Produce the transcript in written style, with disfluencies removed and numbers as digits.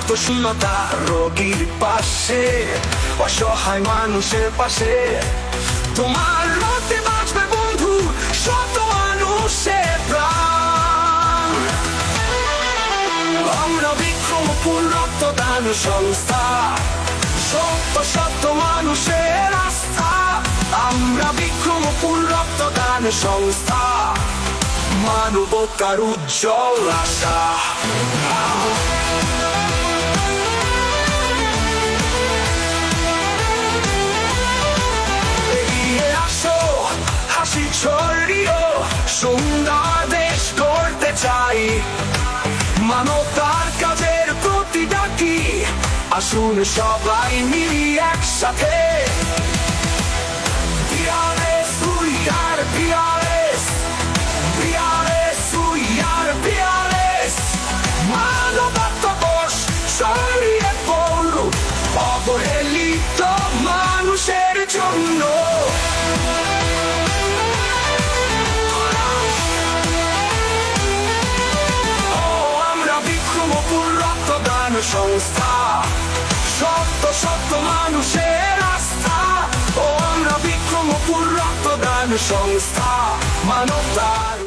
রক্তশূন্যতা রোগীর পাশে, অসহায় মানুষের পাশে। তোমার রক্তে বাঁচবে বন্ধু শত মানুষের প্রাণ। আমরা বিক্রমপুর রক্তদান সংস্থা, শত শত মানুষের আস্থা। আমরা বিক্রমপুর রক্তদান সংস্থা, মানবতার উজ্জ্বল আশা। এগিয়ে আসো, হাসি ছড়িও, সুন্দর দেশ গড়তে চাই। মানবতার কাজের প্রতি ডাকি, আসুন সবাই মিলি একসাথে। PRS, we are PRS, PRS, we are PRS। মানবতা কোষ ছড়িয়ে পড়ুক অবহেলিত মানুষের জন্য। আমরা বিক্রমপুর রক্তদান সংস্থা, শত শত মানুষের আস্থা। ও আমরা বিক্রমপুর রক্তদান সংস্থা, মানবতার